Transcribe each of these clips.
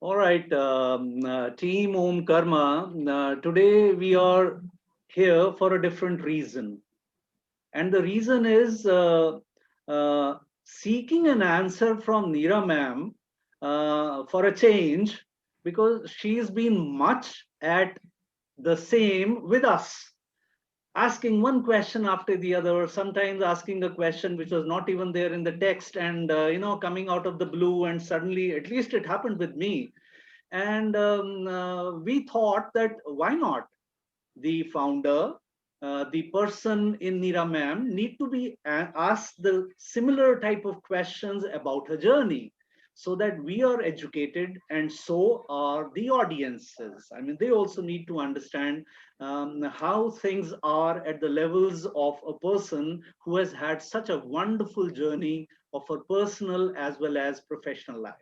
All right, team Om Karma. Today we are here for a different reason. And the reason is seeking an answer from Neera ma'am for a change, because she's been much at the same with us, asking one question after the other, sometimes asking a question which was not even there in the text, and coming out of the blue, and suddenly, at least it happened with me. And we thought that why not the founder, the person in Neera ma'am, need to be asked the similar type of questions about her journey, so that we are educated, and so are the audiences. I mean, they also need to understand how things are at the levels of a person who has had such a wonderful journey of her personal as well as professional life.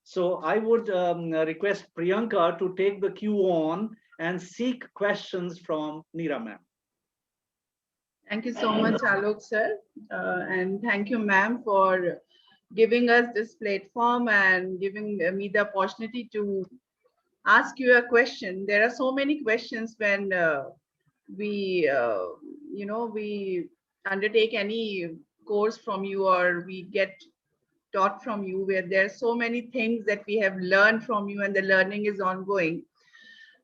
So I would request Priyanka to take the cue on and seek questions from Neera ma'am. Thank you so much, Alok sir. And thank you, ma'am, for giving us this platform and giving me the opportunity to ask you a question. There are so many questions when we undertake any course from you or we get taught from you, where there are so many things that we have learned from you and the learning is ongoing.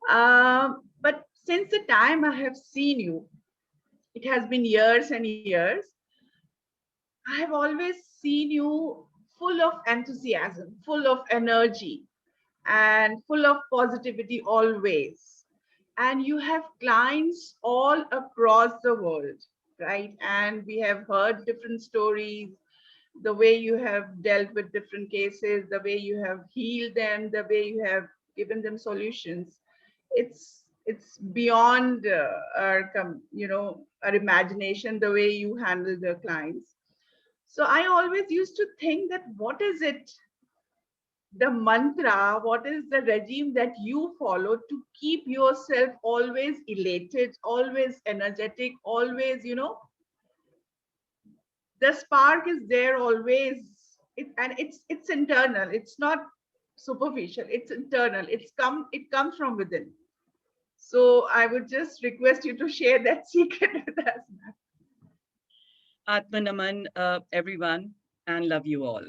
But since the time I have seen you, it has been years and years. I have always seen you full of enthusiasm, full of energy, and full of positivity always. And you have clients all across the world, right? And we have heard different stories, the way you have dealt with different cases, the way you have healed them, the way you have given them solutions. It's beyond our imagination, the way you handle the clients. So I always used to think that what is it, the mantra, what is the regime that you follow to keep yourself always elated, always energetic, always, the spark is there always. And it's internal. It's not superficial. It's internal. It comes from within. So I would just request you to share that secret with us. Atmanaman, everyone, and love you all.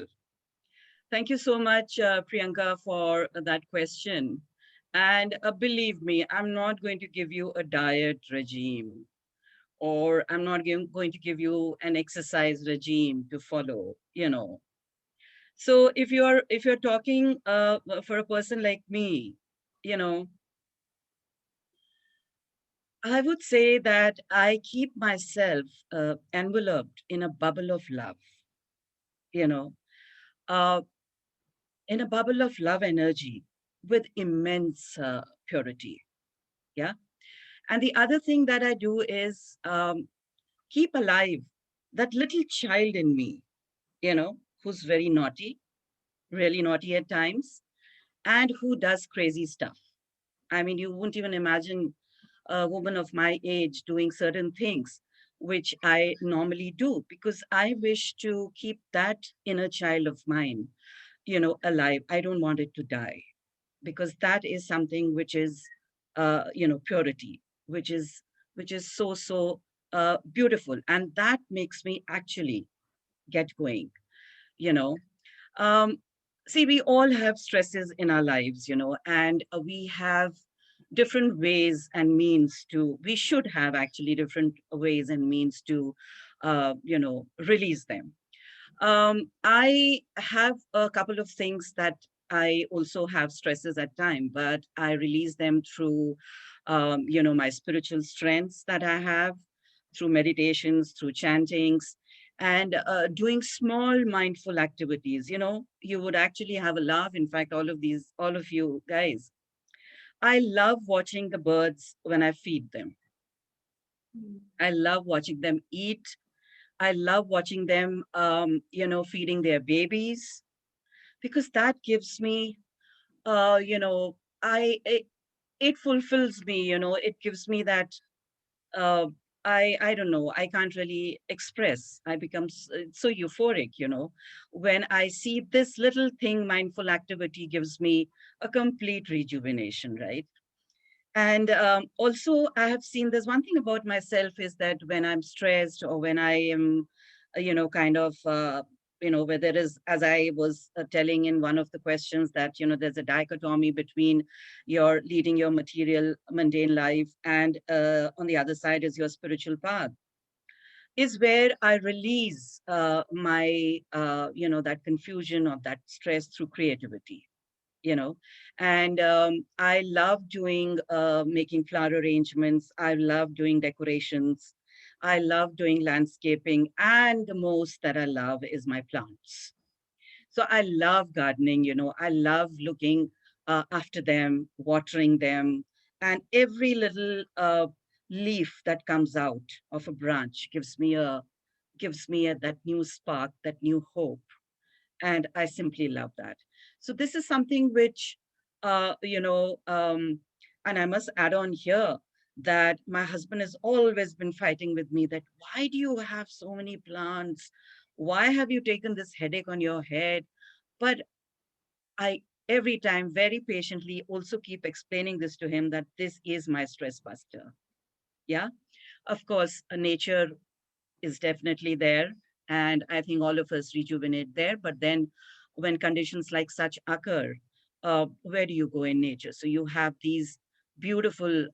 Thank you so much, Priyanka, for that question. And believe me, I'm not going to give you a diet regime, or I'm not going to give you an exercise regime to follow, So if you're talking for a person like me, you know, I would say that I keep myself enveloped in a bubble of love, you know, uh, in a bubble of love energy with immense purity. Yeah. And the other thing that I do is keep alive that little child in me, who's very naughty, really naughty at times, and who does crazy stuff. I mean, you wouldn't even imagine a woman of my age doing certain things which I normally do, because I wish to keep that inner child of mine, alive. I don't want it to die, because that is something which is, purity, which is so beautiful, and that makes me actually get going. You know, um, See, we all have stresses in our lives, and we have different ways and means to. We should have actually different ways and means to, release them. I have a couple of things that I also have stresses at time, but I release them through, my spiritual strengths that I have, through meditations, through chantings, and doing small mindful activities. You would actually have a laugh. In fact, all of you guys, I love watching the birds when I feed them. I love watching them eat. I love watching them, feeding their babies, because that gives me, it fulfills me. It gives me that I don't know, I can't really express. I become so euphoric, when I see this little thing. Mindful activity gives me a complete rejuvenation, right? And also, I have seen, there's one thing about myself is that when I'm stressed, or when I am, kind of, where there is, as I was telling in one of the questions, that, there's a dichotomy between your leading your material, mundane life, and on the other side is your spiritual path, is where I release that confusion or that stress through creativity, you know and I love doing making flower arrangements. I love doing decorations. I love doing landscaping, and the most that I love is my plants. So I love gardening. I love looking after them, watering them, and every little leaf that comes out of a branch gives me that new spark, that new hope, and I simply love that. So this is something which, and I must add on here that my husband has always been fighting with me that, why do you have so many plants? Why have you taken this headache on your head? But I, every time, very patiently, also keep explaining this to him, that this is my stress buster. Yeah. Of course, nature is definitely there. And I think all of us rejuvenate there. But then when conditions like such occur, where do you go in nature? So you have these beautiful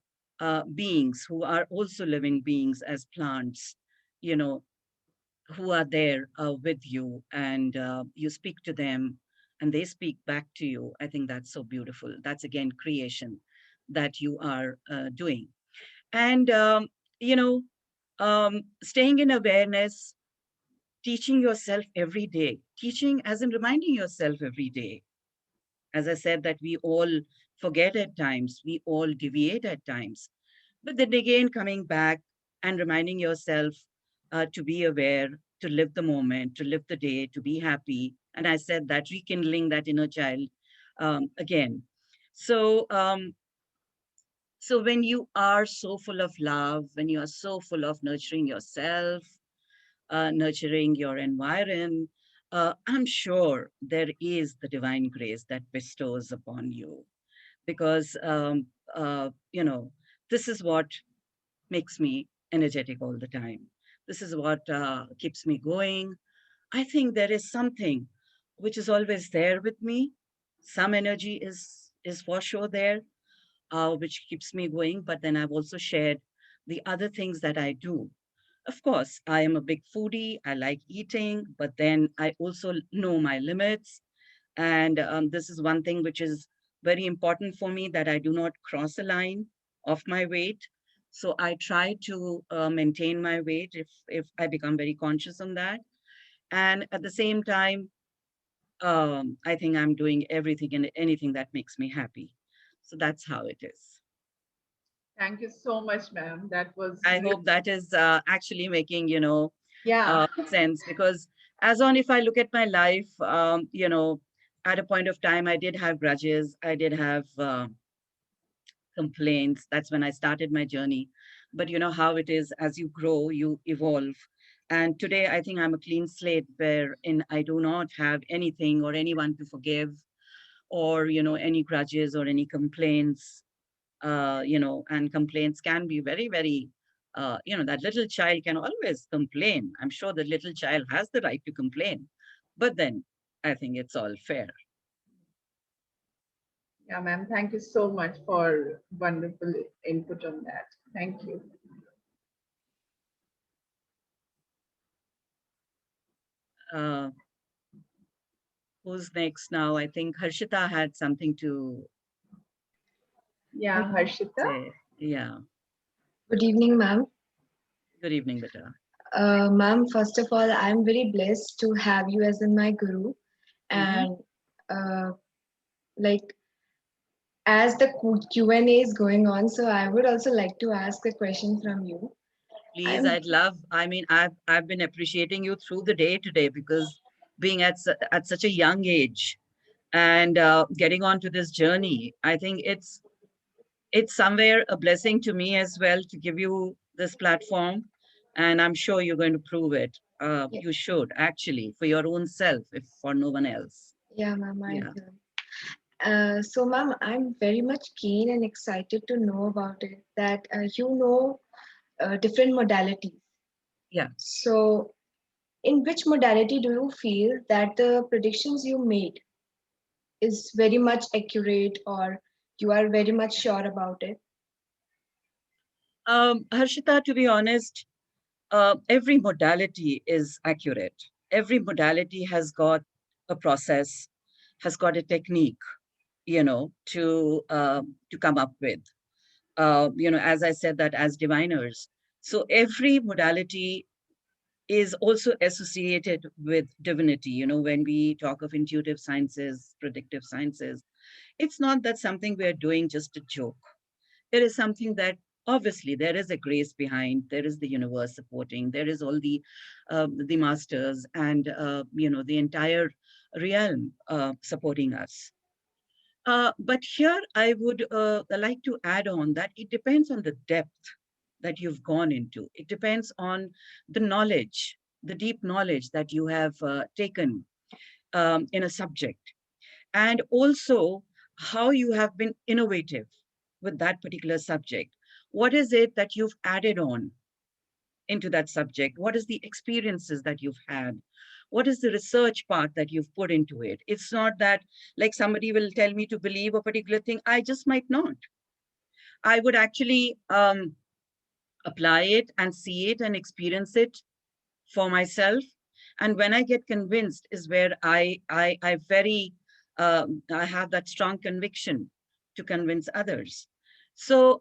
beings who are also living beings as plants, you know, who are there with you, and you speak to them and they speak back to you. I think that's so beautiful. That's again creation that you are doing. And, you know, staying in awareness, teaching yourself every day, teaching as in reminding yourself every day. As I said, that we all forget at times, we all deviate at times. But then again, coming back and reminding yourself to be aware, to live the moment, to live the day, to be happy. And I said that rekindling that inner child again. So, so when you are so full of love, when you are so full of nurturing yourself, nurturing your environment, I'm sure there is the divine grace that bestows upon you, because this is what makes me energetic all the time. This is what keeps me going. I think there is something which is always there with me. Some energy is for sure there, which keeps me going. But then I've also shared the other things that I do. Of course, I am a big foodie. I like eating, but then I also know my limits. And this is one thing which is very important for me, that I do not cross a line of my weight. So I try to maintain my weight if I become very conscious on that. And at the same time, I think I'm doing everything and anything that makes me happy. So that's how it is. Thank you so much, ma'am. That was I really, hope that is actually making, yeah. sense, because as on, if I look at my life, at a point of time, I did have grudges. I did have complaints. That's when I started my journey. But you know how it is, as you grow, you evolve. And today, I think I'm a clean slate, wherein I do not have anything or anyone to forgive, or, any grudges or any complaints. And complaints can be very, very, that little child can always complain. I'm sure the little child has the right to complain. But then I think it's all fair. Yeah, ma'am. Thank you so much for wonderful input on that. Thank you. Uh, who's next now? I think Harshita had something to Yeah, Harshita. say. Yeah. Good evening, ma'am. Good evening, Beta. Ma'am, first of all, I'm very blessed to have you as in my guru. Mm-hmm. And uh, like as the Q&A is going on, so I would also like to ask a question from you. Please, I'm I'd love. I mean, I've been appreciating you through the day today, because being at such a young age and getting on to this journey, I think it's somewhere a blessing to me as well, to give you this platform, and I'm sure you're going to prove it. Yeah, You should actually, for your own self, if for no one else. yeah, ma'am, I Yeah, will. So, ma'am, I'm very much keen and excited to know about it. That you know different modalities. yeah. So, in which modality do you feel that the predictions you made is very much accurate, or you are very much sure about it? Harshita, to be honest, every modality is accurate. Every modality has got a process, has got a technique, to come up with. As I said, that as diviners, so every modality is also associated with divinity. When we talk of intuitive sciences, predictive sciences, it's not that something we are doing just a joke. It is something that obviously there is a grace behind, there is the universe supporting, there is all the masters and the entire realm supporting us. But here I would like to add on that it depends on the depth that you've gone into. It depends on the knowledge, the deep knowledge that you have taken in a subject, and also how you have been innovative with that particular subject. What is it that you've added on into that subject? What is the experiences that you've had? What is the research part that you've put into it? It's not that like somebody will tell me to believe a particular thing, I just might not. I would actually apply it and see it and experience it for myself. And when I get convinced is where I have that strong conviction to convince others. So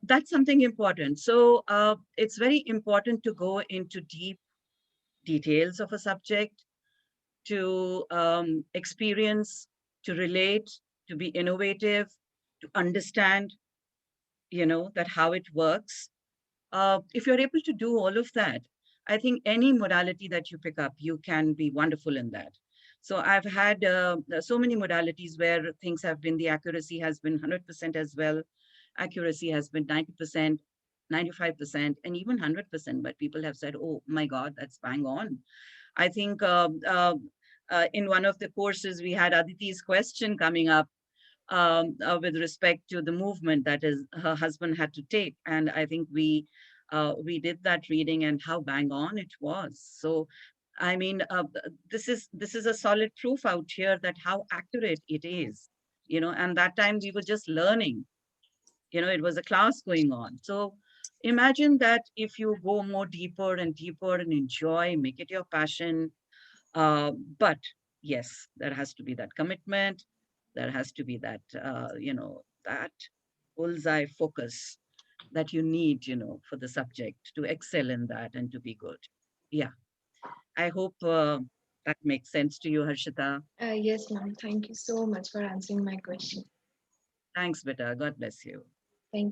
that's something important. So it's very important to go into deep details of a subject, to experience, to relate, to be innovative, to understand, that how it works. If you're able to do all of that, I think any modality that you pick up, you can be wonderful in that. So I've had so many modalities where things have been, the accuracy has been 100% as well. Accuracy has been 90%, 95%, and even 100%. But people have said, oh my God, that's bang on. I think in one of the courses, we had Aditi's question coming up with respect to the movement that is her husband had to take, and I think we did that reading, and how bang on it was. So, I mean, this is a solid proof out here that how accurate it is. And that time we were just learning. It was a class going on. So imagine that if you go more deeper and deeper and enjoy, make it your passion, but yes, there has to be that commitment. There has to be that, that bullseye focus that you need, for the subject to excel in that and to be good. Yeah. I hope that makes sense to you, Harshita. Yes, ma'am. Thank you so much for answering my question. Thanks, Beta. God bless you. Thank you.